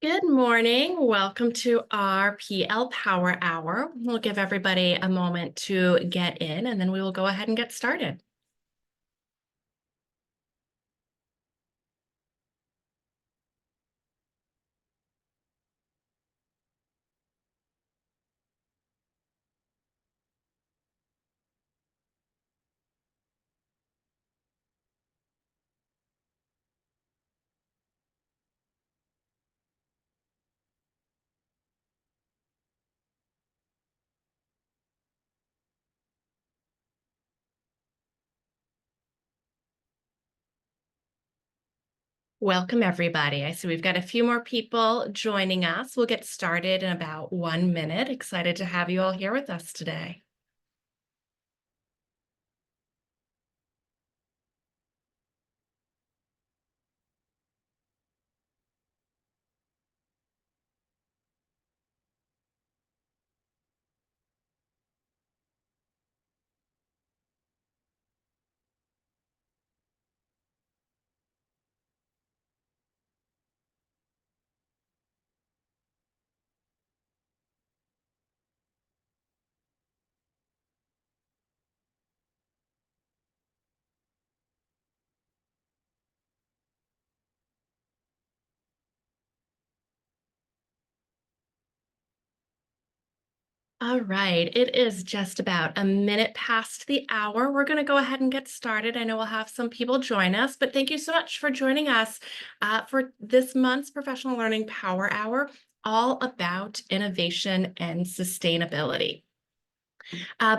Good morning. Welcome to our PL Power Hour. We'll give everybody a moment to get in, and then we will go ahead and get started. Welcome, everybody. I see we've got a few more people joining us. We'll get started in about 1 minute. Excited to have you all here with us today. All right, it is just about a minute past the hour. We're going to go ahead and get started. I know we'll have some people join us, but thank you so much for joining us for this month's Professional Learning Power Hour, all about innovation and sustainability.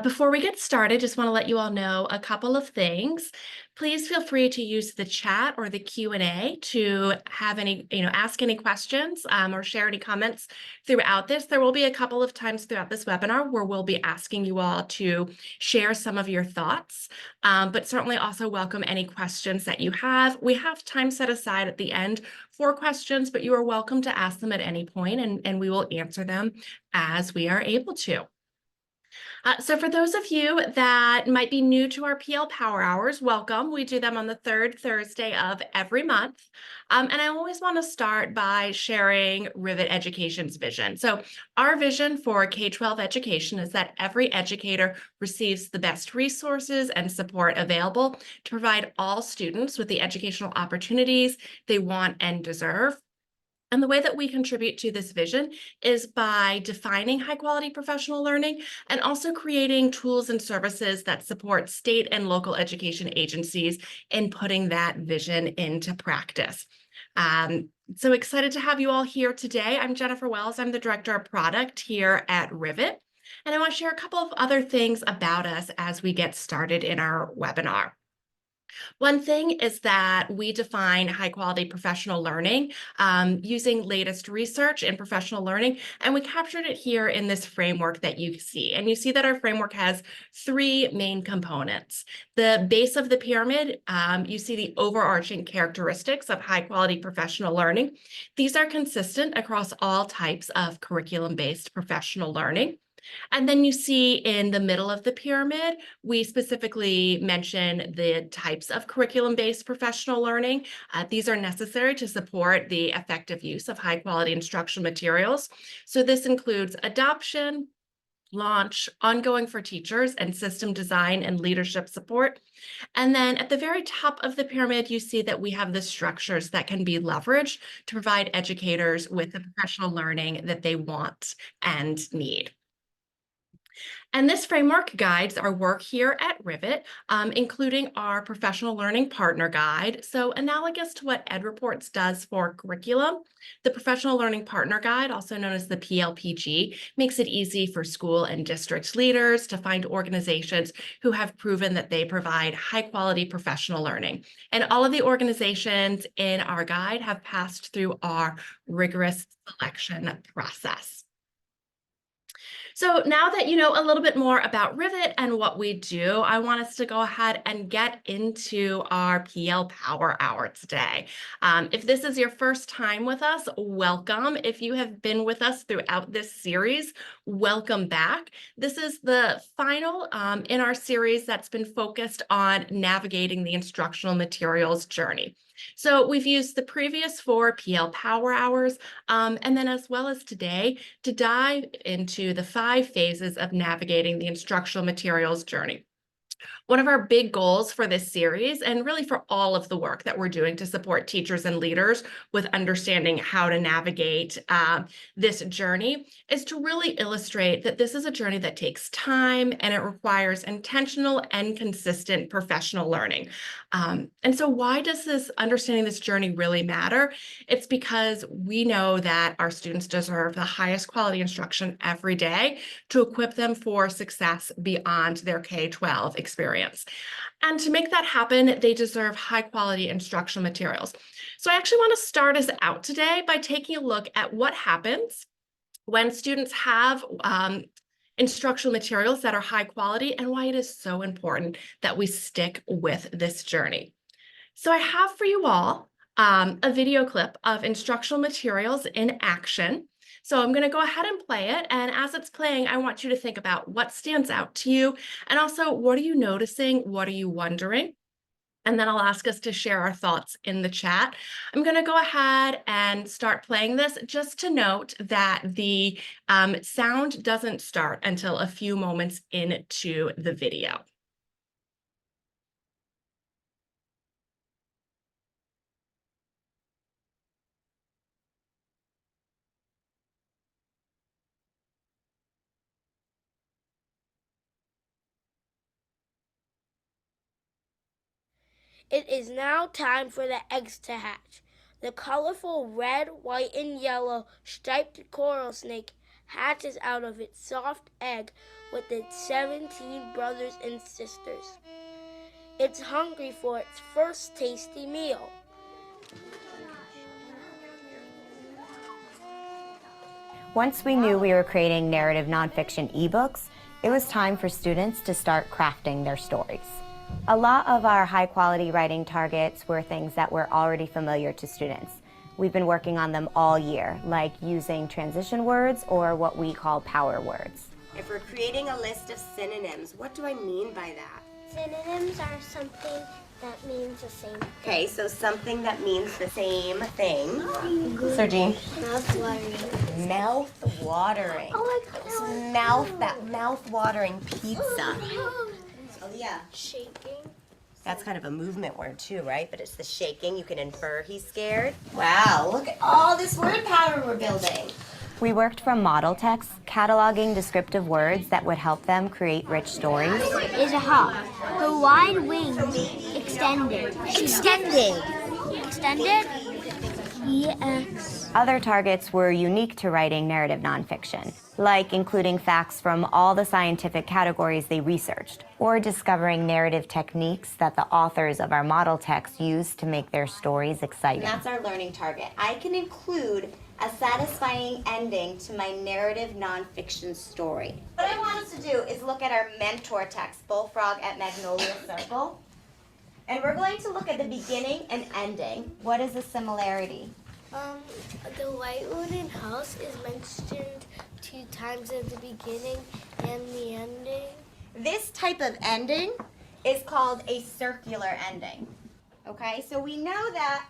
Before we get started, just want to let you all know a couple of things. Please feel free to use the chat or the Q&A to have ask any questions or share any comments throughout this. There will be a couple of times throughout this webinar where we'll be asking you all to share some of your thoughts, but certainly also welcome any questions that you have. We have time set aside at the end for questions, but you are welcome to ask them at any point, and we will answer them as we are able to. So for those of you that might be new to our PL Power Hours, welcome. We do them on the third Thursday of every month. And I always want to start by sharing Rivet Education's vision. So our vision for K-12 education is that every educator receives the best resources and support available to provide all students with the educational opportunities they want and deserve. And the way that we contribute to this vision is by defining high quality professional learning and also creating tools and services that support state and local education agencies in putting that vision into practice. So excited to have you all here today. I'm Jennifer Wells. I'm the Director of Product here at Rivet. And I want to share a couple of other things about us as we get started in our webinar. One thing is that we define high quality professional learning using latest research in professional learning, and we captured it here in this framework that you see. And you see that our framework has three main components. The base of the pyramid, you see the overarching characteristics of high quality professional learning. These are consistent across all types of curriculum-based professional learning. And then you see in the middle of the pyramid, we specifically mention the types of curriculum-based professional learning. These are necessary to support the effective use of high-quality instructional materials. So this includes adoption, launch, ongoing for teachers, and system design and leadership support. And then at the very top of the pyramid, you see that we have the structures that can be leveraged to provide educators with the professional learning that they want and need. And this framework guides our work here at Rivet, including our professional learning partner guide. So analogous to what EdReports does for curriculum, the professional learning partner guide, also known as the PLPG, makes it easy for school and district leaders to find organizations who have proven that they provide high quality professional learning. And all of the organizations in our guide have passed through our rigorous selection process. So now that you know a little bit more about Rivet and what we do, I want us to go ahead and get into our PL Power Hour today. If this is your first time with us, welcome. If you have been with us throughout this series, welcome back. This is the final in our series that's been focused on navigating the instructional materials journey. So we've used the previous 4 PL Power Hours, and then as well as today, to dive into the 5 phases of navigating the instructional materials journey. One of our big goals for this series, and really for all of the work that we're doing to support teachers and leaders with understanding how to navigate this journey, is to really illustrate that this is a journey that takes time and it requires intentional and consistent professional learning. And so why does this understanding this journey really matter? It's because we know that our students deserve the highest quality instruction every day to equip them for success beyond their K-12 experience. And to make that happen, they deserve high quality instructional materials. So I actually want to start us out today by taking a look at what happens when students have instructional materials that are high quality and why it is so important that we stick with this journey. So I have for you all a video clip of instructional materials in action. So I'm going to go ahead and play it. And as it's playing, I want you to think about what stands out to you. And also, what are you noticing? What are you wondering? And then I'll ask us to share our thoughts in the chat. I'm going to go ahead and start playing this, just to note that the sound doesn't start until a few moments into the video. It is now time for the eggs to hatch. The colorful red, white, and yellow striped coral snake hatches out of its soft egg with its 17 brothers and sisters. It's hungry for its first tasty meal. Once we knew we were creating narrative nonfiction ebooks, it was time for students to start crafting their stories. A lot of our high-quality writing targets were things that were already familiar to students. We've been working on them all year, like using transition words or what we call power words. If we're creating a list of synonyms, what do I mean by that? Synonyms are something that means the same thing. Okay, so something that means the same thing. Sardine. Mouth-watering. Mouth-watering. Oh my God. That mouth-watering pizza. Oh yeah. Shaking. That's kind of a movement word too, right? But it's the shaking. You can infer he's scared. Wow, look at all this word power we're building. We worked from model text, cataloging descriptive words that would help them create rich stories. Is a hawk. Her wide wings extended. Extended. Extended? EX. Other targets were unique to writing narrative nonfiction, like including facts from all the scientific categories they researched, or discovering narrative techniques that the authors of our model text used to make their stories exciting. And that's our learning target. I can include a satisfying ending to my narrative nonfiction story. What I want us to do is look at our mentor text, Bullfrog at Magnolia Circle. And we're going to look at the beginning and ending. What is the similarity? The white wooden house is mentioned 2 times at the beginning and the ending. This type of ending is called a circular ending. Okay, so we know that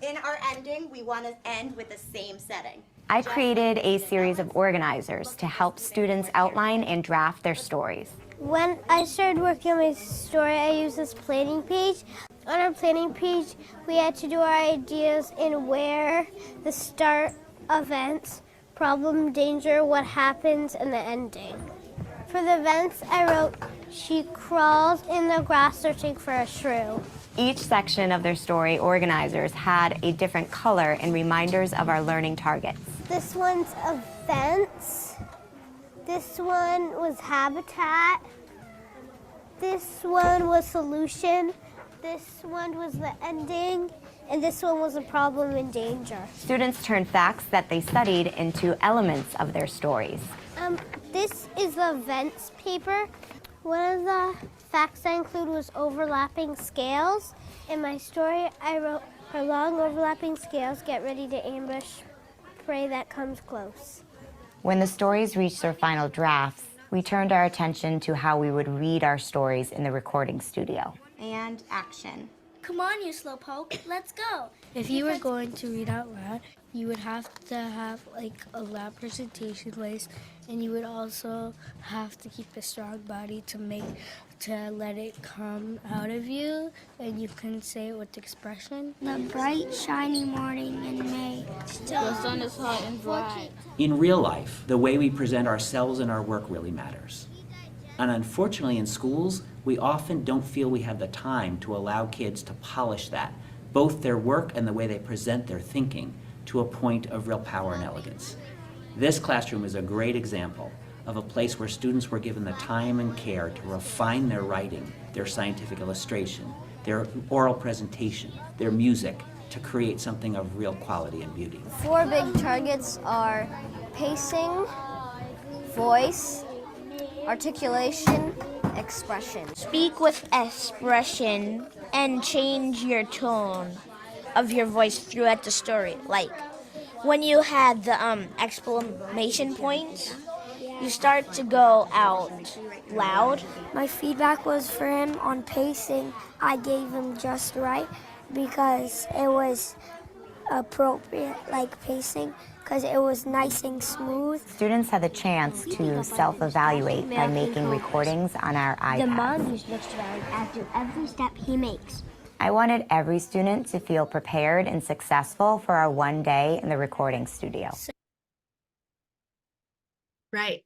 in our ending, we want to end with the same setting. I created a series of organizers to help students outline and draft their stories. When I started working on my story, I used this planning page. On our planning page, we had to do our ideas in where, the start, events, problem, danger, what happens, and the ending. For the events, I wrote, she crawls in the grass searching for a shrew. Each section of their story organizers had a different color and reminders of our learning targets. This one's events. This one was habitat. This one was solution. This one was the ending. And this one was a problem and danger. Students turned facts that they studied into elements of their stories. This is the events paper. One of the facts I include was overlapping scales. In my story, I wrote, her long overlapping scales get ready to ambush prey that comes close. When the stories reached their final drafts, we turned our attention to how we would read our stories in the recording studio. And action. Come on, you slowpoke, let's go. If you were going to read out loud, you would have to have like a loud presentation voice, and you would also have to keep a strong body to let it come out of you, and you can say it with expression. The bright, shiny morning in May. The sun is hot and dry. In real life, the way we present ourselves and our work really matters. And unfortunately in schools, we often don't feel we have the time to allow kids to polish that, both their work and the way they present their thinking, to a point of real power and elegance. This classroom is a great example of a place where students were given the time and care to refine their writing, their scientific illustration, their oral presentation, their music, to create something of real quality and beauty. 4 big targets are pacing, voice, articulation, expression. Speak with expression and change your tone of your voice throughout the story. Like when you had the exclamation points, you start to go out loud. My feedback was for him on pacing. I gave him just right because it was appropriate, like pacing, because it was nice and smooth. Students had the chance to self-evaluate by making recordings on our iPads. The mongoose looks around after every step he makes. I wanted every student to feel prepared and successful for our one day in the recording studio. Right.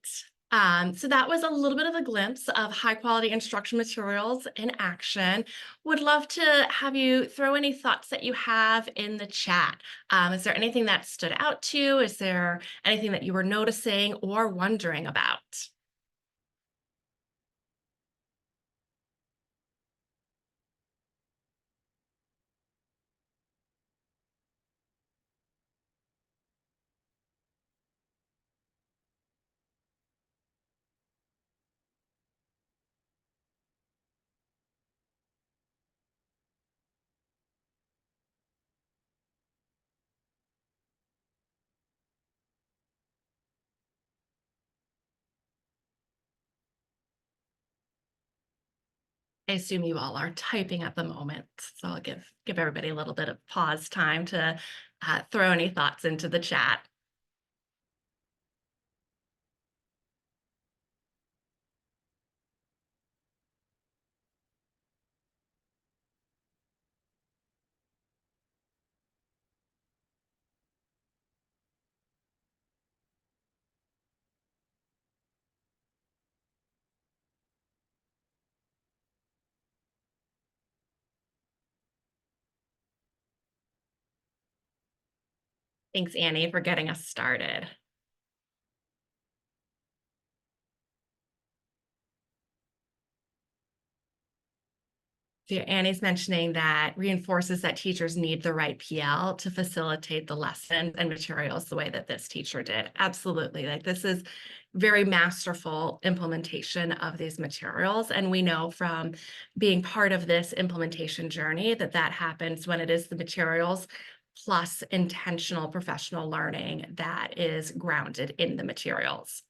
So that was a little bit of a glimpse of high quality instruction materials in action. Would love to have you throw any thoughts that you have in the chat. Is there anything that stood out to you? Is there anything that you were noticing or wondering about? I assume you all are typing at the moment, so I'll give everybody a little bit of pause time to throw any thoughts into the chat. Thanks, Annie, for getting us started. So Annie's mentioning that reinforces that teachers need the right PL to facilitate the lessons and materials the way that this teacher did. Absolutely. Like this is very masterful implementation of these materials. And we know from being part of this implementation journey that that happens when it is the materials plus intentional professional learning that is grounded in the materials.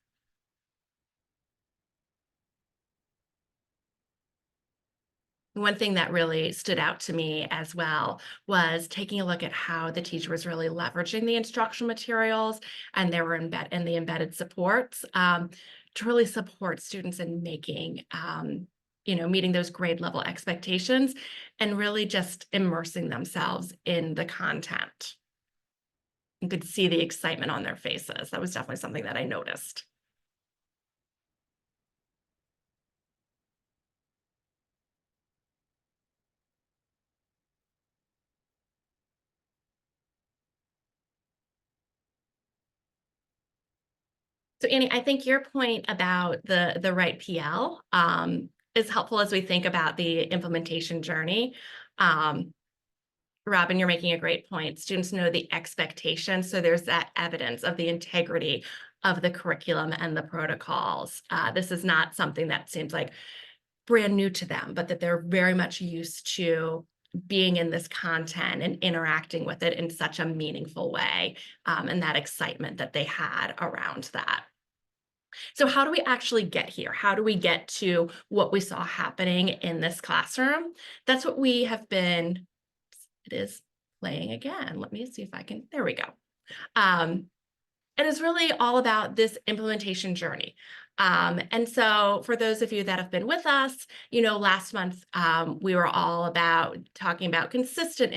One thing that really stood out to me as well was taking a look at how the teacher was really leveraging the instructional materials and there were the embedded supports to really support students in making, meeting those grade level expectations and really just immersing themselves in the content. You could see the excitement on their faces. That was definitely something that I noticed. So Annie, I think your point about the right PL is helpful as we think about the implementation journey. Robin, you're making a great point. Students know the expectations, so there's that evidence of the integrity of the curriculum and the protocols. This is not something that seems like brand new to them, but that they're very much used to being in this content and interacting with it in such a meaningful way, and that excitement that they had around that. So how do we actually get here? How do we get to what we saw happening in this classroom? That's what we have been, it is playing again. Let me see if I can, there we go. It is really all about this implementation journey. And so for those of you that have been with us, last month we were all about talking about consistent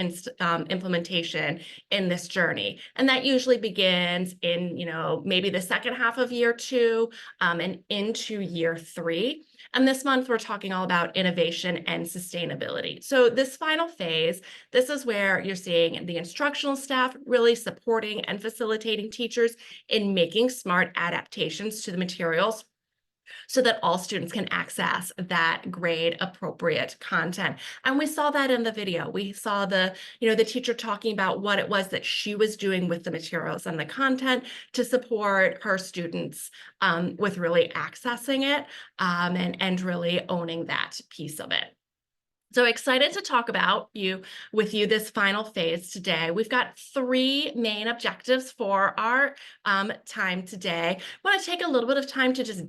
implementation in this journey. And that usually begins in, maybe the second half of year 2 and into year 3. And this month we're talking all about innovation and sustainability. So this final phase, this is where you're seeing the instructional staff really supporting and facilitating teachers in making smart adaptations to the materials so that all students can access that grade appropriate content. And we saw that in the video. We saw the teacher talking about what it was that she was doing with the materials and the content to support her students with really accessing it and really owning that piece of it. So excited to talk with you this final phase today. We've got 3 main objectives for our time today. I want to take a little bit of time to just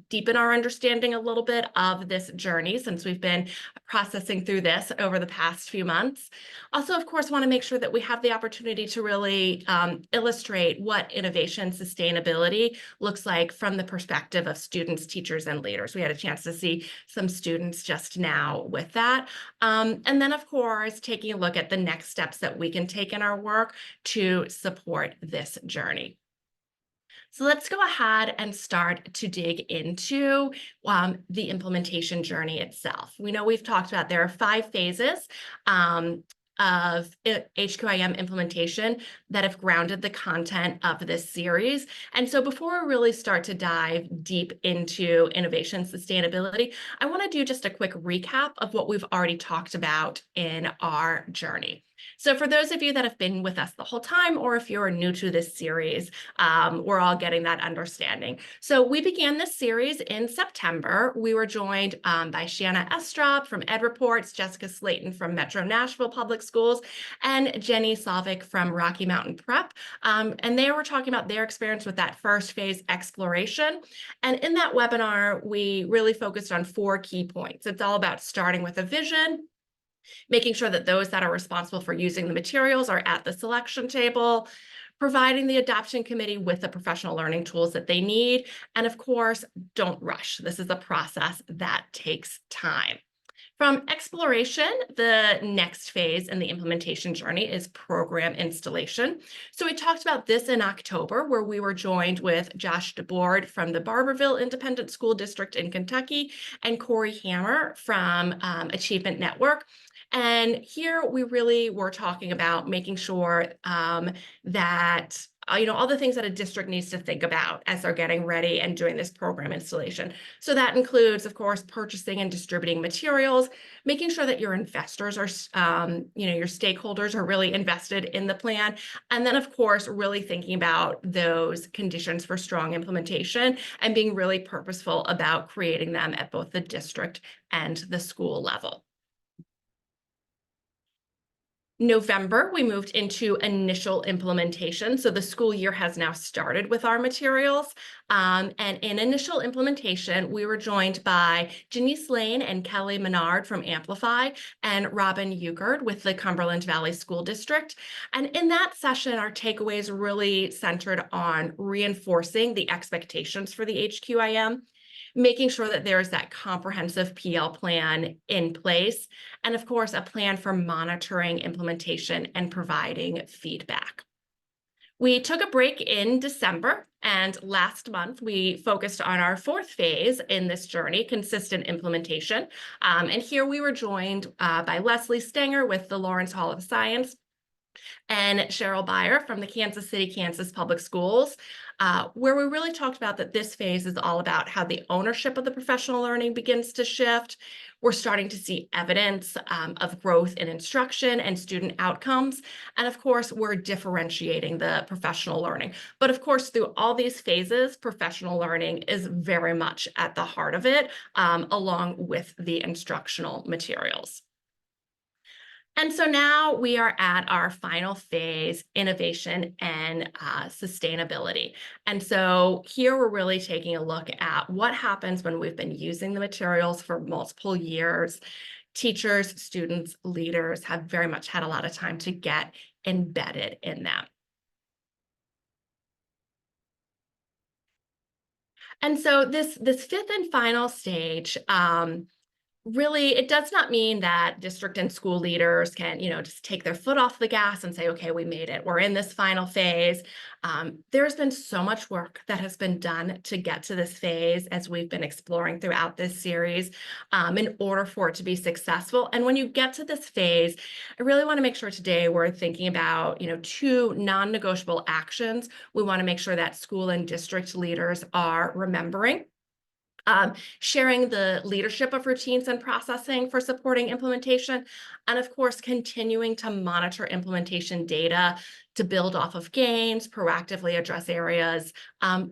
deepen our understanding a little bit of this journey since we've been processing through this over the past few months. Also, of course, want to make sure that we have the opportunity to really illustrate what innovation sustainability looks like from the perspective of students, teachers, and leaders. We had a chance to see some students just now with that. And then, of course, taking a look at the next steps that we can take in our work to support this journey. So let's go ahead and start to dig into the implementation journey itself. We know we've talked about there are 5 phases of HQIM implementation that have grounded the content of this series. And so before we really start to dive deep into innovation sustainability, I want to do just a quick recap of what we've already talked about in our journey. So for those of you that have been with us the whole time, or if you're new to this series, we're all getting that understanding. So we began this series in September. We were joined by Shanna Estrop from Ed Reports, Jessica Slayton from Metro Nashville Public Schools, and Jenny Salvik from Rocky Mountain Prep. And they were talking about their experience with that first phase exploration. And in that webinar, we really focused on 4 key points. It's all about starting with a vision, making sure that those that are responsible for using the materials are at the selection table, providing the adoption committee with the professional learning tools that they need, and of course, don't rush. This is a process that takes time. From exploration, the next phase in the implementation journey is program installation. So we talked about this in October, where we were joined with Josh DeBoard from the Barberville Independent School District in Kentucky and Corey Hammer from Achievement Network. And here we really were talking about making sure that all the things that a district needs to think about as they're getting ready and doing this program installation. So that includes, of course, purchasing and distributing materials, making sure that your investors are, your stakeholders are really invested in the plan. And then, of course, really thinking about those conditions for strong implementation and being really purposeful about creating them at both the district and the school level. November, we moved into initial implementation. So the school year has now started with our materials. And in initial implementation, we were joined by Janice Lane and Kelly Menard from Amplify and Robin Euchard with the Cumberland Valley School District. And in that session, our takeaways really centered on reinforcing the expectations for the HQIM, making sure that there is that comprehensive PL plan in place, and of course, a plan for monitoring implementation and providing feedback. We took a break in December, and last month we focused on our 4th phase in this journey, consistent implementation. And here we were joined by Leslie Stenger with the Lawrence Hall of Science and Cheryl Beyer from the Kansas City, Kansas Public Schools, where we really talked about that this phase is all about how the ownership of the professional learning begins to shift. We're starting to see evidence of growth in instruction and student outcomes. And of course, we're differentiating the professional learning. But of course, through all these phases, professional learning is very much at the heart of it, along with the instructional materials. And so now we are at our final phase, innovation and sustainability. And so here we're really taking a look at what happens when we've been using the materials for multiple years. Teachers, students, leaders have very much had a lot of time to get embedded in them. And so this fifth and final stage, really, it does not mean that district and school leaders can, just take their foot off the gas and say, okay, we made it. We're in this final phase. There's been so much work that has been done to get to this phase as we've been exploring throughout this series in order for it to be successful. And when you get to this phase, I really want to make sure today we're thinking about, two non-negotiable actions we want to make sure that school and district leaders are remembering. Sharing the leadership of routines and processing for supporting implementation, and of course, continuing to monitor implementation data to build off of gains, proactively address areas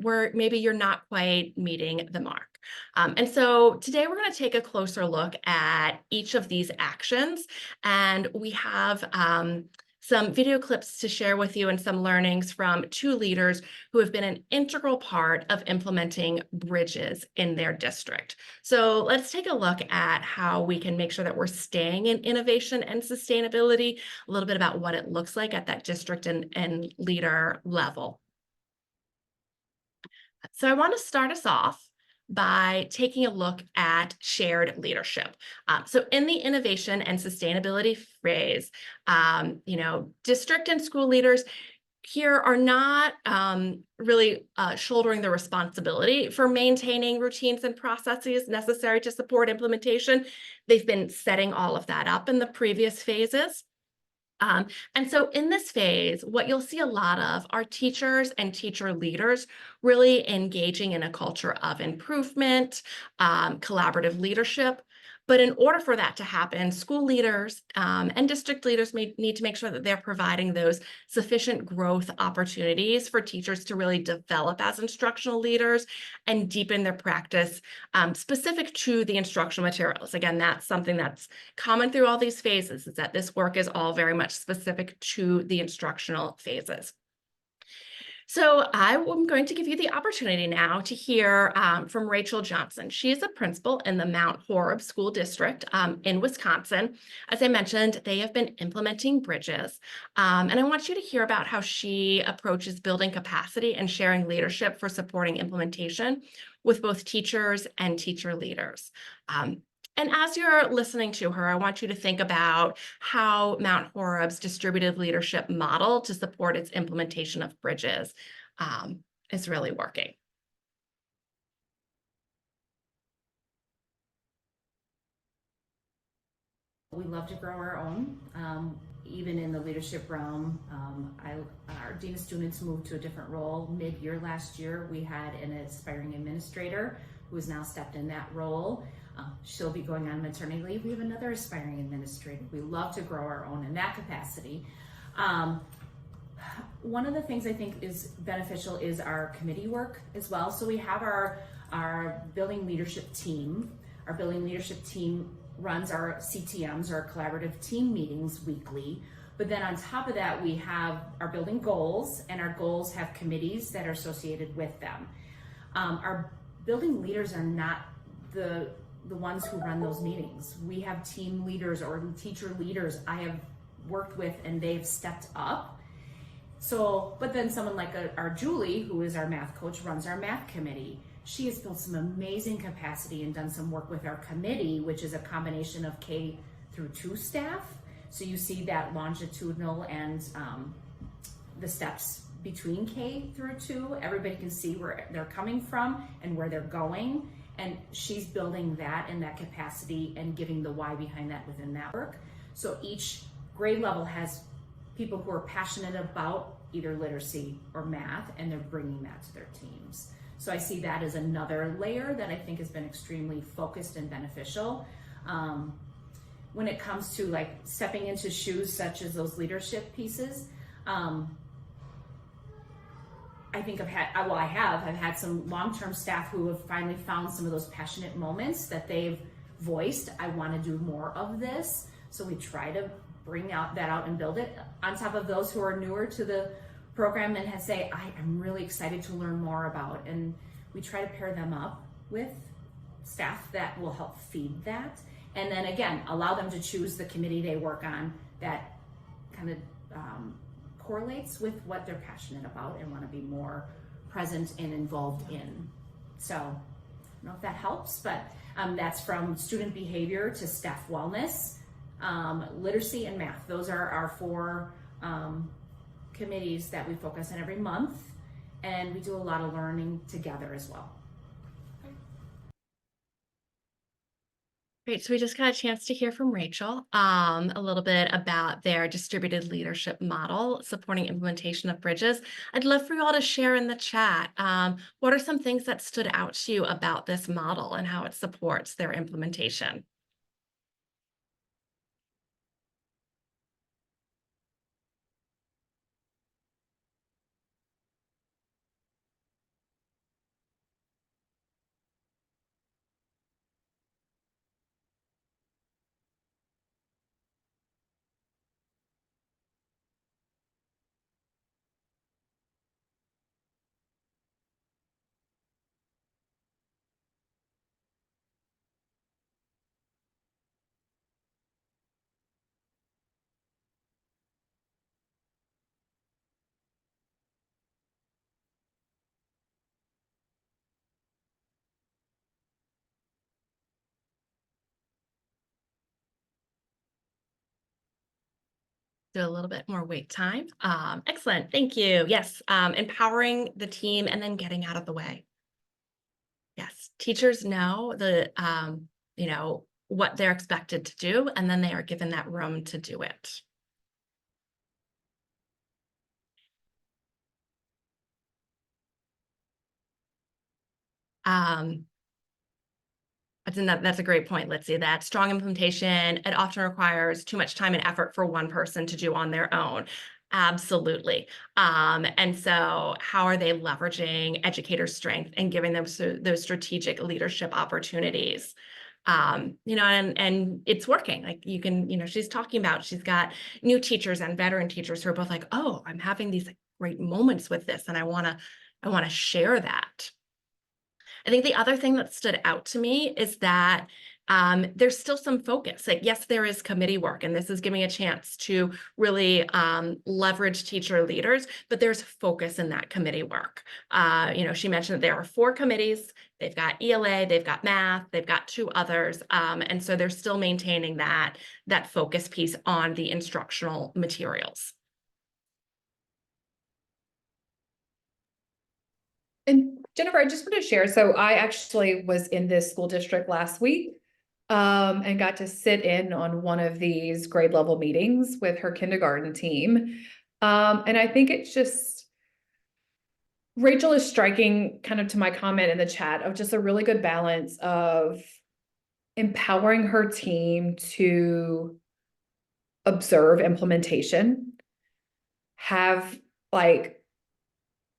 where maybe you're not quite meeting the mark. And so today we're going to take a closer look at each of these actions, and we have some video clips to share with you and some learnings from two leaders who have been an integral part of implementing bridges in their district. So let's take a look at how we can make sure that we're staying in innovation and sustainability, a little bit about what it looks like at that district and leader level. So I want to start us off by taking a look at shared leadership. So in the innovation and sustainability phrase, district and school leaders here are not really shouldering the responsibility for maintaining routines and processes necessary to support implementation. They've been setting all of that up in the previous phases. And so in this phase, what you'll see a lot of are teachers and teacher leaders really engaging in a culture of improvement, collaborative leadership. But in order for that to happen, school leaders and district leaders need to make sure that they're providing those sufficient growth opportunities for teachers to really develop as instructional leaders and deepen their practice specific to the instructional materials. Again, that's something that's common through all these phases, is that this work is all very much specific to the instructional phases. So I'm going to give you the opportunity now to hear from Rachel Johnson. She is a principal in the Mount Horeb School District in Wisconsin. As I mentioned, they have been implementing bridges. And I want you to hear about how she approaches building capacity and sharing leadership for supporting implementation with both teachers and teacher leaders. And as you're listening to her, I want you to think about how Mount Horeb's distributed leadership model to support its implementation of bridges is really working. We love to grow our own, even in the leadership realm. Our Dean of Students moved to a different role mid-year last year. We had an aspiring administrator who has now stepped in that role. She'll be going on maternity leave. We have another aspiring administrator. We love to grow our own in that capacity. One of the things I think is beneficial is our committee work as well. So we have our building leadership team. Our building leadership team runs our CTMs, our collaborative team meetings weekly. But then on top of that, we have our building goals, and our goals have committees that are associated with them. Our building leaders are not the ones who run those meetings. We have team leaders or teacher leaders I have worked with, and they've stepped up. So, but then someone like our Julie, who is our math coach, runs our math committee. She has built some amazing capacity and done some work with our committee, which is a combination of K through 2 staff. So you see that longitudinal and the steps between K through 2. Everybody can see where they're coming from and where they're going. And she's building that in that capacity and giving the why behind that within that work. So each grade level has people who are passionate about either literacy or math, and they're bringing that to their teams. So I see that as another layer that I think has been extremely focused and beneficial. When it comes to like stepping into shoes such as those leadership pieces, I think I've had some long-term staff who have finally found some of those passionate moments that they've voiced. I want to do more of this. So we try to bring out that out and build it. On top of those who are newer to the program and say, I'm really excited to learn more about, and we try to pair them up with staff that will help feed that. And then again, allow them to choose the committee they work on that kind of correlates with what they're passionate about and want to be more present and involved in. So I don't know if that helps, but that's from student behavior to staff wellness, literacy, and math. Those are our 4 committees that we focus on every month, and we do a lot of learning together as well. Great. So we just got a chance to hear from Rachel a little bit about their distributed leadership model supporting implementation of bridges. I'd love for you all to share in the chat. What are some things that stood out to you about this model and how it supports their implementation? Do a little bit more wait time. Excellent. Thank you. Yes. Empowering the team and then getting out of the way. Yes. Teachers know what they're expected to do, and then they are given that room to do it. That's a great point, Litzy. That strong implementation, it often requires too much time and effort for one person to do on their own. Absolutely. And so how are they leveraging educators' strength and giving them those strategic leadership opportunities? And it's working. Like you can, she's talking about, she's got new teachers and veteran teachers who are both like, oh, I'm having these great moments with this, and I want to share that. I think the other thing that stood out to me is that there's still some focus. Like, yes, there is committee work, and this is giving a chance to really leverage teacher leaders, but there's focus in that committee work. She mentioned that there are 4 committees. They've got ELA, they've got math, they've got 2 others. And so they're still maintaining that focus piece on the instructional materials. And Jennifer, I just want to share. So I actually was in this school district last week and got to sit in on one of these grade level meetings with her kindergarten team. And I think it's just, Rachel is striking kind of to my comment in the chat of just a really good balance of empowering her team to observe implementation, have like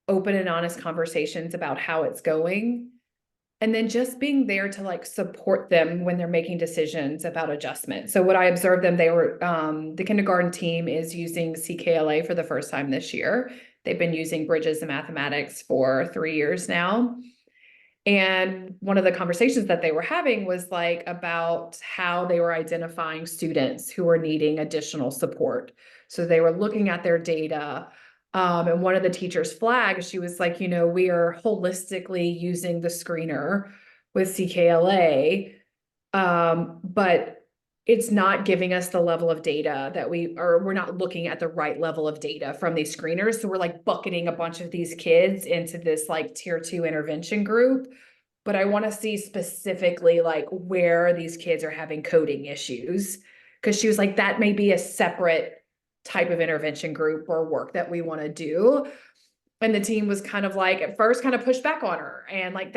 open and honest conversations about how it's going, and then just being there to like support them when they're making decisions about adjustment. So what I observed them, they were, the kindergarten team is using CKLA for the first time this year. They've been using Bridges and Mathematics for 3 years now. And one of the conversations that they were having was like about how they were identifying students who were needing additional support. So they were looking at their data. And one of the teachers flagged, she was like, we are holistically using the screener with CKLA, but it's not giving us the level of data that we're not looking at the right level of data from these screeners. So we're like bucketing a bunch of these kids into this like tier 2 intervention group. But I want to see specifically like where these kids are having coding issues. Cause she was like, that may be a separate type of intervention group or work that we want to do. And the team was kind of like, at first kind of pushed back on her, and like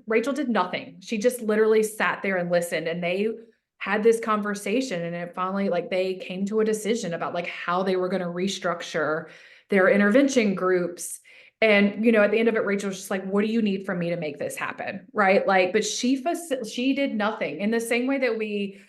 Rachel did nothing. She just literally sat there and listened, and they had this conversation, and it finally like they came to a decision about like how they were going to restructure their intervention groups. And, at the end of it, Rachel was just like, what do you need from me to make this happen? Right. Like, but she did nothing in the same way that we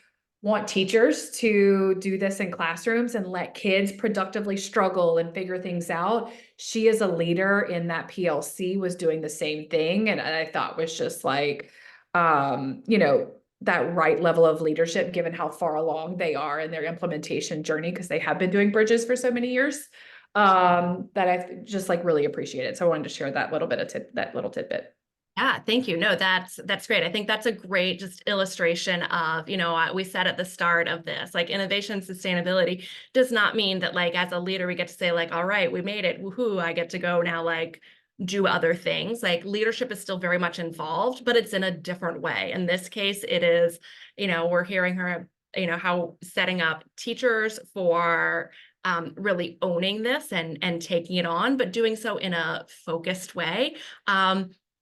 want teachers to do this in classrooms and let kids productively struggle and figure things out. She is a leader in that PLC, was doing the same thing. And I thought was just like, you know, that right level of leadership, given how far along they are in their implementation journey, because they have been doing bridges for so many years, that I just like really appreciate it. So I wanted to share that little bit of that little tidbit. Yeah, thank you. No, that's great. I think that's a great just illustration of, we said at the start of this, like innovation and sustainability does not mean that like as a leader, we get to say like, all right, we made it. Woohoo, I get to go now like do other things. Like leadership is still very much involved, but it's in a different way. In this case, it is, we're hearing her, how setting up teachers for really owning this and taking it on, but doing so in a focused way.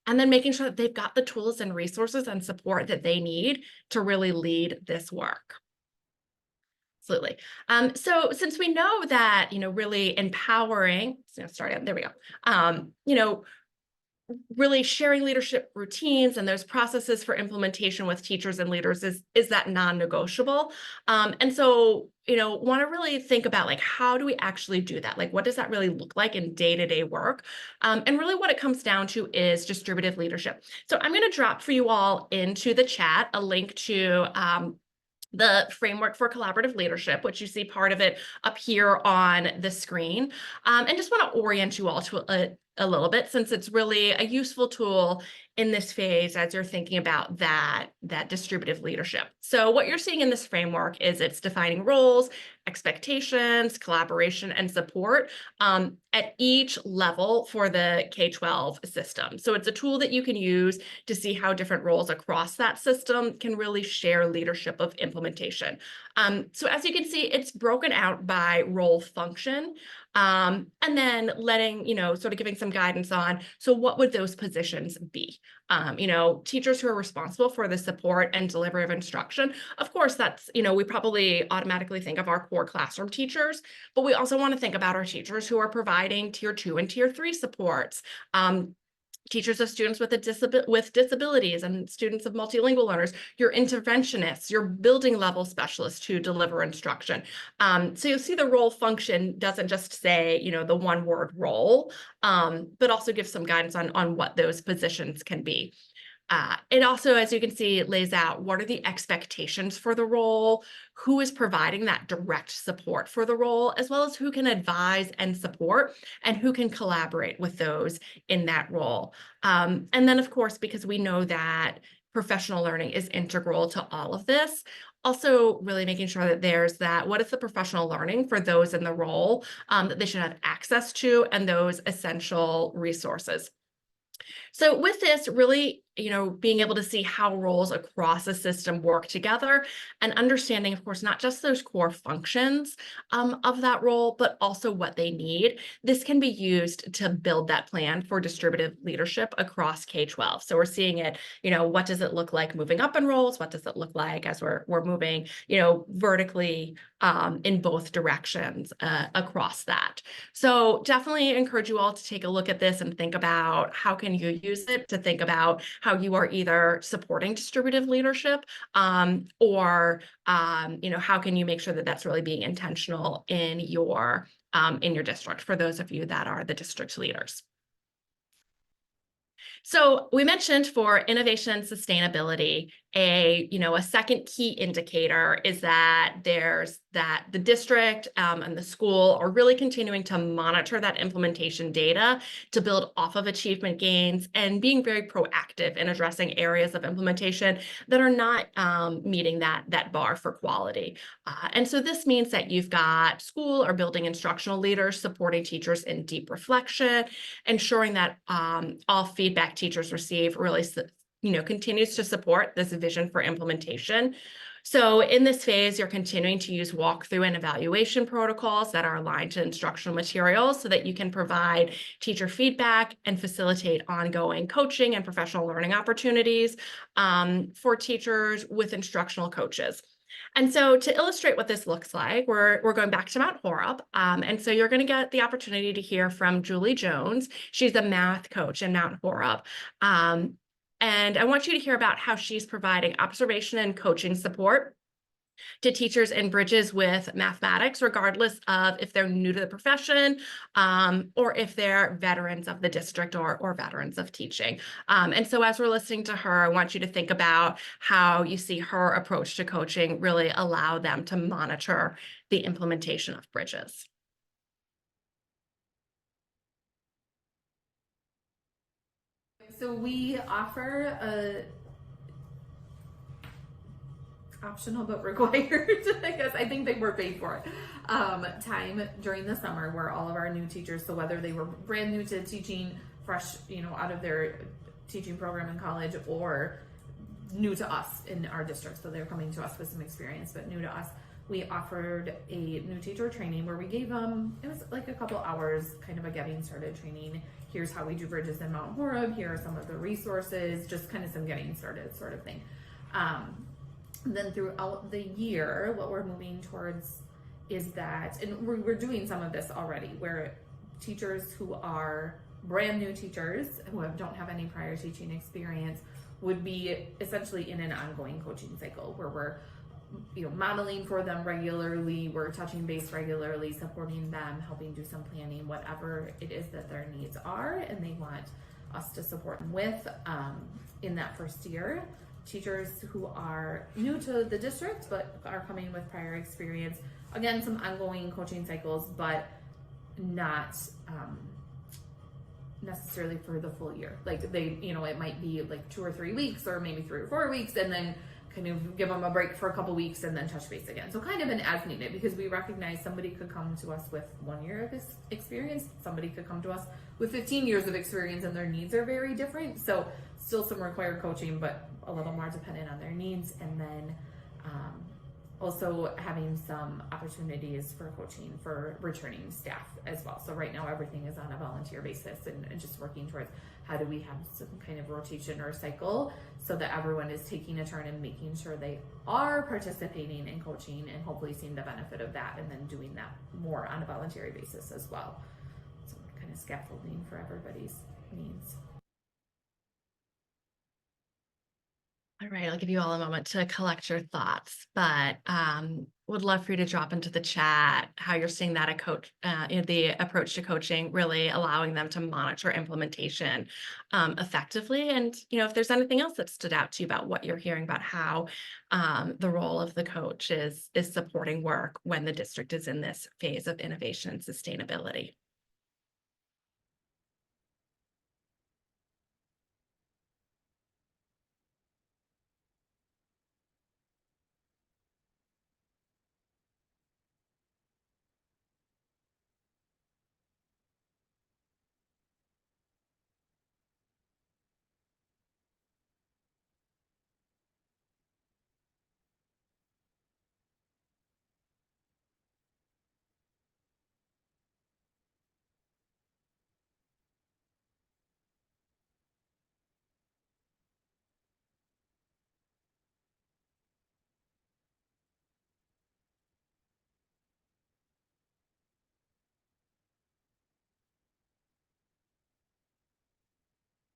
And then making sure that they've got the tools and resources and support that they need to really lead this work. Absolutely. So since we know that, really empowering, there we go. Really sharing leadership routines and those processes for implementation with teachers and leaders is that non-negotiable. And so, want to really think about like, how do we actually do that? Like, what does that really look like in day-to-day work? And really what it comes down to is distributive leadership. So I'm going to drop for you all into the chat a link to the framework for collaborative leadership, which you see part of it up here on the screen. And just want to orient you all to a little bit, since it's really a useful tool in this phase as you're thinking about that distributive leadership. So what you're seeing in this framework is it's defining roles, expectations, collaboration, and support at each level for the K-12 system. So it's a tool that you can use to see how different roles across that system can really share leadership of implementation. So as you can see, it's broken out by role function, and then letting, sort of giving some guidance on, so what would those positions be? Teachers who are responsible for the support and delivery of instruction. Of course, that's, we probably automatically think of our core classroom teachers, but we also want to think about our teachers who are providing tier 2 and tier 3 supports. Teachers of students with disabilities and students of multilingual learners, your interventionists, your building level specialists who deliver instruction. So you'll see the role function doesn't just say, the one word role, but also gives some guidance on what those positions can be. It also, as you can see, lays out what are the expectations for the role, who is providing that direct support for the role, as well as who can advise and support, and who can collaborate with those in that role. And then, of course, because we know that professional learning is integral to all of this, also really making sure that there's that, what is the professional learning for those in the role that they should have access to, and those essential resources. So with this, really, being able to see how roles across a system work together and understanding, of course, not just those core functions of that role, but also what they need. This can be used to build that plan for distributive leadership across K-12. So we're seeing it, what does it look like moving up in roles? What does it look like as we're moving, vertically in both directions across that? So definitely encourage you all to take a look at this and think about how can you use it to think about how you are either supporting distributive leadership or how can you make sure that that's really being intentional in your district, for those of you that are the district leaders. So we mentioned for innovation and sustainability, a second key indicator is that the district and the school are really continuing to monitor that implementation data to build off of achievement gains and being very proactive in addressing areas of implementation that are not meeting that bar for quality. And so this means that you've got school or building instructional leaders supporting teachers in deep reflection, ensuring that all feedback teachers receive really continues to support this vision for implementation. So in this phase, you're continuing to use walkthrough and evaluation protocols that are aligned to instructional materials so that you can provide teacher feedback and facilitate ongoing coaching and professional learning opportunities for teachers with instructional coaches. And so to illustrate what this looks like, we're going back to Mount Horeb. And so you're going to get the opportunity to hear from Julie Jones. She's a math coach in Mount Horeb. And I want you to hear about how she's providing observation and coaching support to teachers in Bridges with mathematics, regardless of if they're new to the profession, or if they're veterans of the district or veterans of teaching. And so as we're listening to her, I want you to think about how you see her approach to coaching really allow them to monitor the implementation of Bridges. So we offer a optional but required, because I think they were paid for it, time during the summer where all of our new teachers, so whether they were brand new to teaching, fresh, out of their teaching program in college, or new to us in our district, so they're coming to us with some experience but new to us, we offered a new teacher training where we gave them, it was like a couple hours, kind of a getting started training. Here's how we do Bridges in Mount Horeb, here are some of the resources, just kind of some getting started sort of thing. Then throughout the year, what we're moving towards is that, and we're doing some of this already, where teachers who are brand new teachers who don't have any prior teaching experience would be essentially in an ongoing coaching cycle where we're modeling for them regularly, we're touching base regularly, supporting them, helping do some planning, whatever it is that their needs are and they want us to support them with in that first year. Teachers who are new to the district but are coming with prior experience, again, some ongoing coaching cycles, but not necessarily for the full year. Like they, it might be like 2 or 3 weeks, or maybe 3 or 4 weeks, and then kind of give them a break for a couple weeks and then touch base again. So kind of an as needed, because we recognize somebody could come to us with 1 year of this experience, somebody could come to us with 15 years of experience, and their needs are very different. So still some required coaching, but a little more dependent on their needs. And then also having some opportunities for coaching for returning staff as well. So right now everything is on a volunteer basis, and just working towards how do we have some kind of rotation or cycle so that everyone is taking a turn and making sure they are participating in coaching and hopefully seeing the benefit of that, and then doing that more on a voluntary basis as well. So kind of scaffolding for everybody's needs. All right, I'll give you all a moment to collect your thoughts, but would love for you to drop into the chat how you're seeing that the approach to coaching really allowing them to monitor implementation effectively. And if there's anything else that stood out to you about what you're hearing about how the role of the coach is supporting work when the district is in this phase of innovation and sustainability.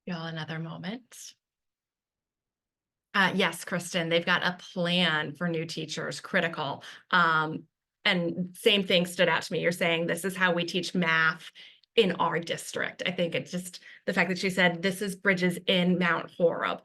Y'all, another moment. Yes, Kristen, they've got a plan for new teachers, critical. And same thing stood out to me. You're saying this is how we teach math in our district. I think it's just the fact that she said this is Bridges in Mount Horeb.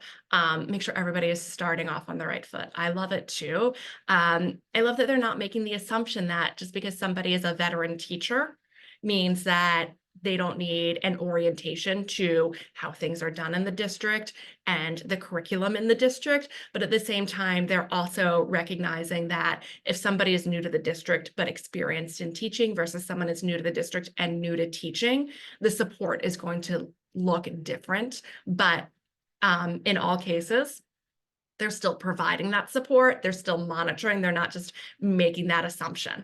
Make sure everybody is starting off on the right foot. I love it too. I love that they're not making the assumption that just because somebody is a veteran teacher means that they don't need an orientation to how things are done in the district and the curriculum in the district. But at the same time, they're also recognizing that if somebody is new to the district but experienced in teaching versus someone is new to the district and new to teaching, the support is going to look different. But in all cases, they're still providing that support. They're still monitoring. They're not just making that assumption.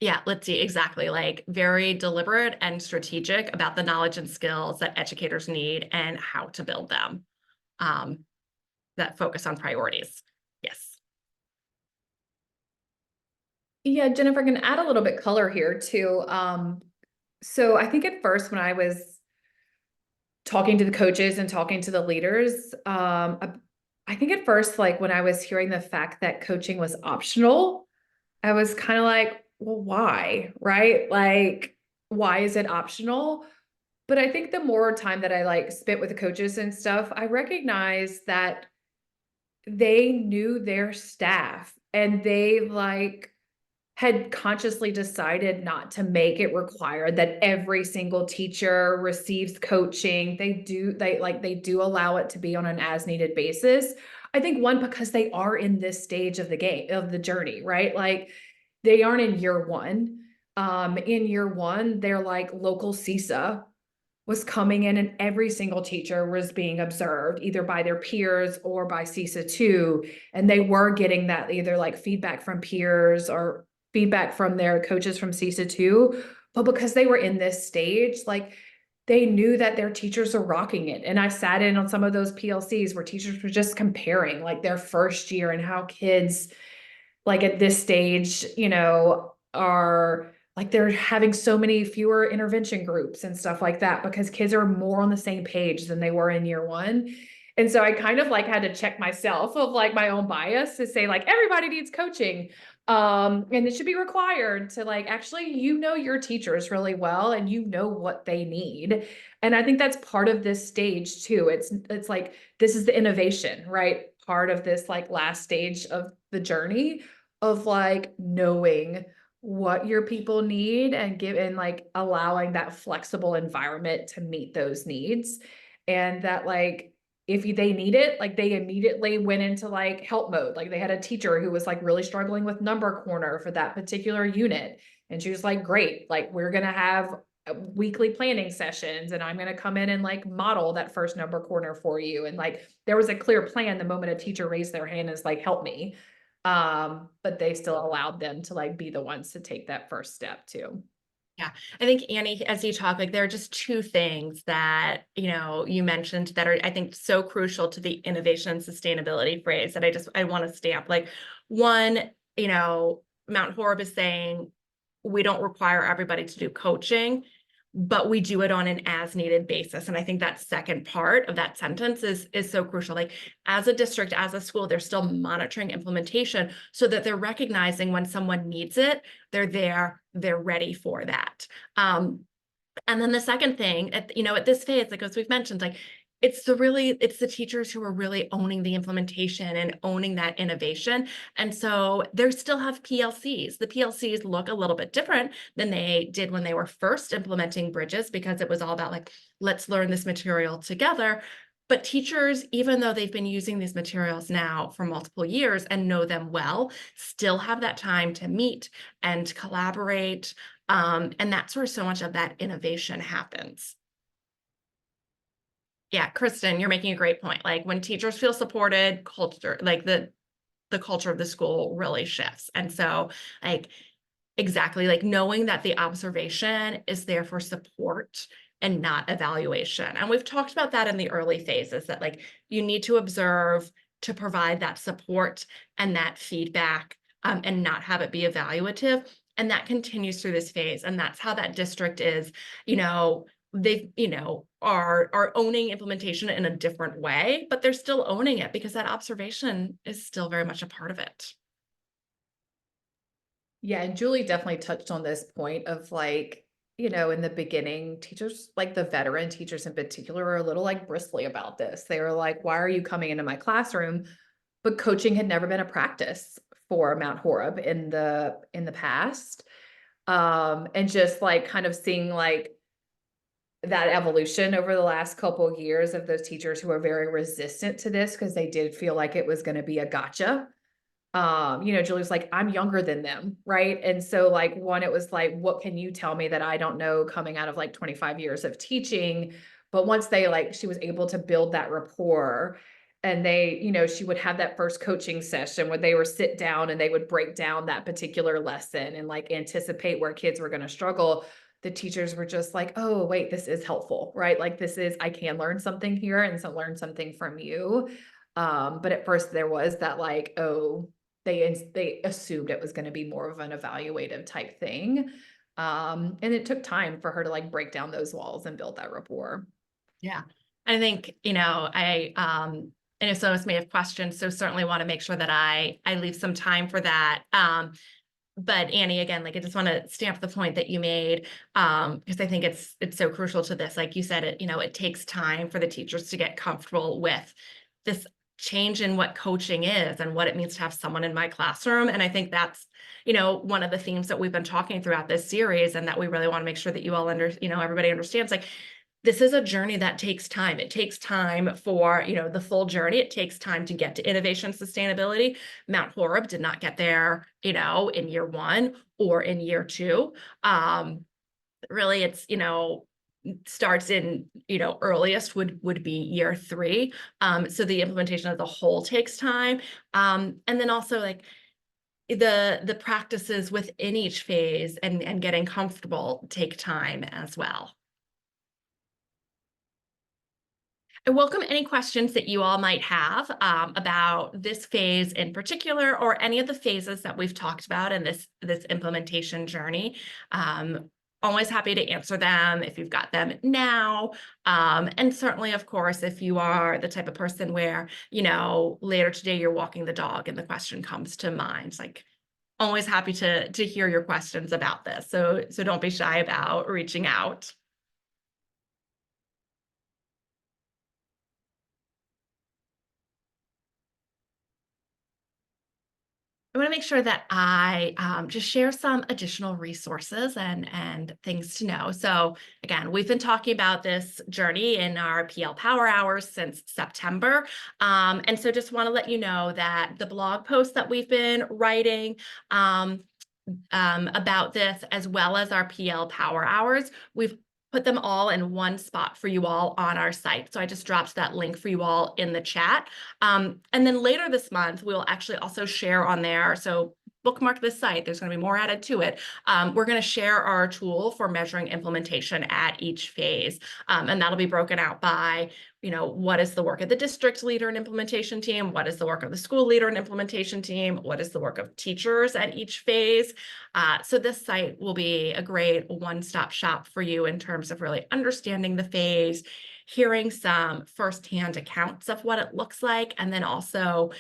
Yeah, let's see, exactly, like very deliberate and strategic about the knowledge and skills that educators need and how to build them, that focus on priorities. Yes. Yeah, Jennifer, can add a little bit color here too. So I think at first when I was talking to the coaches and talking to the leaders, I think at first, like when I was hearing the fact that coaching was optional, I was kind of like, well, why? Right? Like, why is it optional? But I think the more time that I like spent with the coaches and stuff, I recognized that they knew their staff and they like had consciously decided not to make it required that every single teacher receives coaching. They do allow it to be on an as needed basis. I think one, because they are in this stage of the game, of the journey, right? Like they aren't in year one. In year one, they're like local CISA was coming in and every single teacher was being observed either by their peers or by CISA 2. And they were getting that either like feedback from peers or feedback from their coaches from CISA 2. But because they were in this stage, like they knew that their teachers are rocking it. And I sat in on some of those PLCs where teachers were just comparing like their first year and how kids like at this stage, are like they're having so many fewer intervention groups and stuff like that because kids are more on the same page than they were in year one. And so I kind of like had to check myself of like my own bias to say like everybody needs coaching. And it should be required to like actually, your teachers really well and you know what they need. And I think that's part of this stage too. It's like this is the innovation, right? Part of this like last stage of the journey of like knowing what your people need and like allowing that flexible environment to meet those needs. And that like they need it, like they immediately went into like help mode. Like they had a teacher who was like really struggling with number corner for that particular unit. And she was like, great, like we're gonna have weekly planning sessions and I'm going to come in and like model that first number corner for you. And like there was a clear plan the moment a teacher raised their hand is like, help me. But they still allowed them to like be the ones to take that first step too. Yeah, I think Annie, as you talk, like there are just two things that, you mentioned that are, I think, so crucial to the innovation and sustainability phrase that I want to stamp. Like one, Mount Horeb is saying we don't require everybody to do coaching, but we do it on an as needed basis. And I think that second part of that sentence is so crucial. Like as a district, as a school, they're still monitoring implementation so that they're recognizing when someone needs it, they're there, they're ready for that. And then the second thing, at this phase, like as we've mentioned, like it's the teachers who are really owning the implementation and owning that innovation. And so they still have PLCs. The PLCs look a little bit different than they did when they were first implementing Bridges because it was all about like, let's learn this material together. But teachers, even though they've been using these materials now for multiple years and know them well, still have that time to meet and collaborate. And that's where so much of that innovation happens. Yeah, Kristen, you're making a great point. Like when teachers feel supported, culture, like the culture of the school really shifts. And so like exactly like knowing that the observation is there for support and not evaluation. And we've talked about that in the early phases that like you need to observe to provide that support and that feedback and not have it be evaluative. And that continues through this phase. And that's how that district is, they are owning implementation in a different way, but they're still owning it because that observation is still very much a part of it. Yeah, and Julie definitely touched on this point of like, in the beginning, teachers, like the veteran teachers in particular, are a little like bristly about this. They were like, why are you coming into my classroom? But coaching had never been a practice for Mount Horeb in the past. And just like kind of seeing like that evolution over the last couple of years of those teachers who are very resistant to this because they did feel like it was going to be a gotcha. Julie's like, I'm younger than them, right? And so like one, it was like, what can you tell me that I don't know coming out of like 25 years of teaching? But once she was able to build that rapport and she would have that first coaching session where they would sit down and they would break down that particular lesson and like anticipate where kids were going to struggle. The teachers were just like, oh, wait, this is helpful, right? Like I can learn something here and so learn something from you. But at first there was that like, oh, they assumed it was going to be more of an evaluative type thing. And it took time for her to like break down those walls and build that rapport. Yeah. I think, I know some of us may have questions, so certainly want to make sure that I leave some time for that. But Annie, again, like I just want to stamp the point that you made, because I think it's so crucial to this. Like you said, it takes time for the teachers to get comfortable with this change in what coaching is and what it means to have someone in my classroom. And I think that's, one of the themes that we've been talking throughout this series, and that we really want to make sure that you all everybody understands, like, this is a journey that takes time. It takes time for, the full journey. It takes time to get to innovation sustainability. Mount Horeb did not get there, in year 1 or in year 2. Really, it's, starts in, earliest would be year 3. So the implementation of the whole takes time. And then also, like, the practices within each phase and getting comfortable take time as well. I welcome any questions that you all might have about this phase in particular, or any of the phases that we've talked about in this implementation journey. Always happy to answer them if you've got them now. And certainly, of course, if you are the type of person where, later today you're walking the dog and the question comes to mind, it's like, always happy to hear your questions about this. So don't be shy about reaching out. I want to make sure that I just share some additional resources and things to know. So again, we've been talking about this journey in our PL Power Hours since September. And so just want to let you know that the blog posts that we've been writing about this, as well as our PL Power Hours, we've put them all in one spot for you all on our site. So I just dropped that link for you all in the chat. And then later this month, we'll actually also share on there. So bookmark this site. There's going to be more added to it. We're going to share our tool for measuring implementation at each phase. And that'll be broken out by, what is the work of the district leader and implementation team? What is the work of the school leader and implementation team? What is the work of teachers at each phase? So this site will be a great one-stop shop for you in terms of really understanding the phase, hearing some firsthand accounts of what it looks like, and then also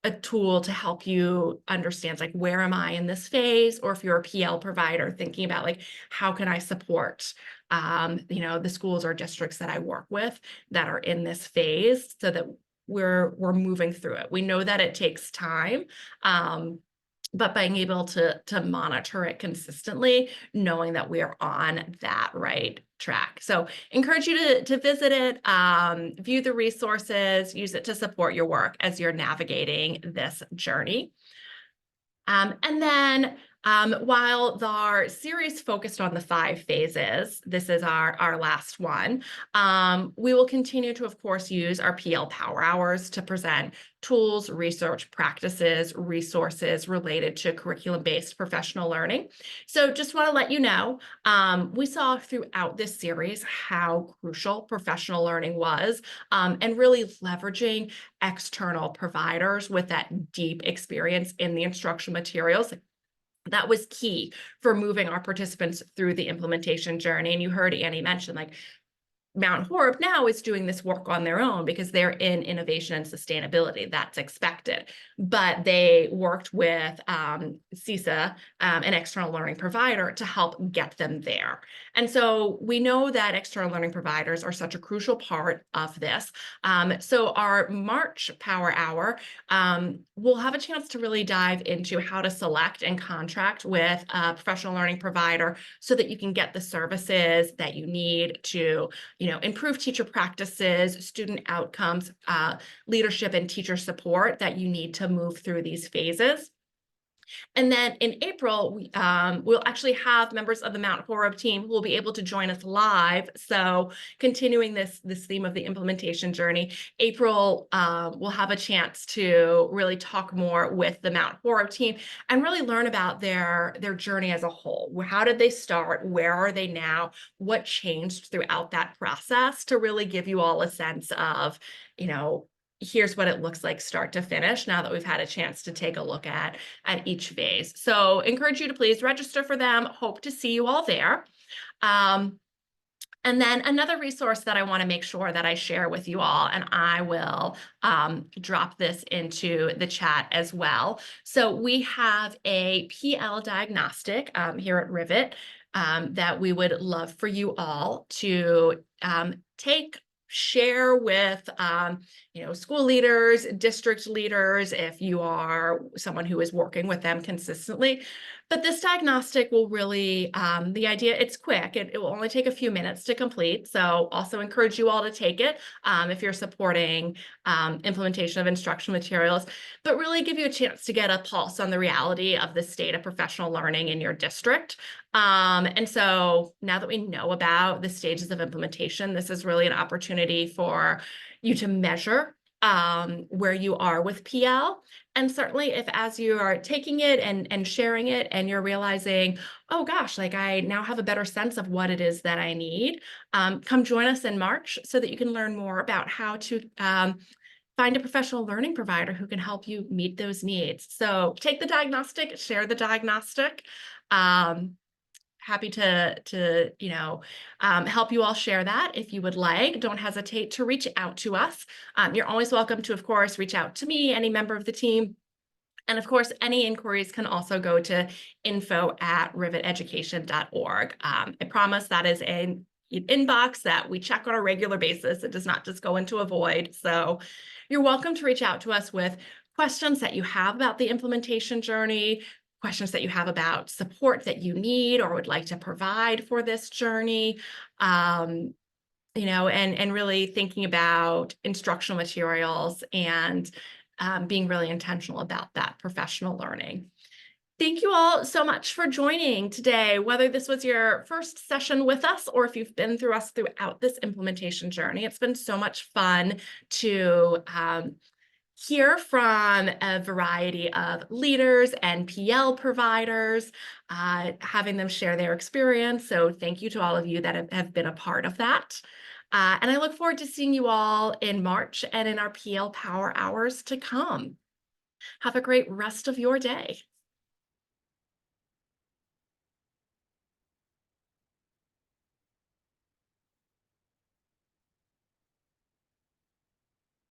a tool to help you understand, like, where am I in this phase? Or if you're a PL provider, thinking about, like, how can I support the schools or districts that I work with that are in this phase, so that we're moving through it. We know that it takes time, but being able to monitor it consistently, knowing that we are on that right track. So encourage you to visit it, view the resources, use it to support your work as you're navigating this journey. And then while our series focused on the 5 phases, this is our last one, we will continue to, of course, use our PL Power Hours to present tools, research practices, resources related to curriculum-based professional learning. So just want to let you know, we saw throughout this series how crucial professional learning was, and really leveraging external providers with that deep experience in the instructional materials. That was key for moving our participants through the implementation journey. And you heard Annie mention, like, Mount Horeb now is doing this work on their own because they're in innovation and sustainability. That's expected. But they worked with CISA, an external learning provider, to help get them there. And so we know that external learning providers are such a crucial part of this. So our March Power Hour, we'll have a chance to really dive into how to select and contract with a professional learning provider so that you can get the services that you need to improve teacher practices, student outcomes, leadership and teacher support that you need to move through these phases. And then in April, we'll actually have members of the Mount Horeb team who will be able to join us live. So continuing this theme of the implementation journey, April, we'll have a chance to really talk more with the Mount Horeb team and really learn about their journey as a whole. How did they start? Where are they now? What changed throughout that process, to really give you all a sense of, here's what it looks like start to finish now that we've had a chance to take a look at each phase. So encourage you to please register for them. Hope to see you all there. And then another resource that I want to make sure that I share with you all, and I will drop this into the chat as well. So we have a PL diagnostic here at Rivet that we would love for you all to share with school leaders, district leaders, if you are someone who is working with them consistently. But this diagnostic will really, the idea, it's quick. It will only take a few minutes to complete. So also encourage you all to take it if you're supporting implementation of instructional materials, but really give you a chance to get a pulse on the reality of the state of professional learning in your district. And so now that we know about the stages of implementation, this is really an opportunity for you to measure where you are with PL. And certainly if as you are taking it and sharing it and you're realizing, oh gosh, like I now have a better sense of what it is that I need, come join us in March so that you can learn more about how to find a professional learning provider who can help you meet those needs. So take the diagnostic, share the diagnostic. Happy to help you all share that if you would like. Don't hesitate to reach out to us. You're always welcome to, of course, reach out to me, any member of the team. And of course, any inquiries can also go to info@riveteducation.org. I promise that is an inbox that we check on a regular basis. It does not just go into a void. So you're welcome to reach out to us with questions that you have about the implementation journey, questions that you have about support that you need or would like to provide for this journey. And really thinking about instructional materials and being really intentional about that professional learning. Thank you all so much for joining today, whether this was your first session with us or if you've been through us throughout this implementation journey. It's been so much fun to hear from a variety of leaders and PL providers, having them share their experience. So thank you to all of you that have been a part of that. And I look forward to seeing you all in March and in our PL Power Hours to come. Have a great rest of your day.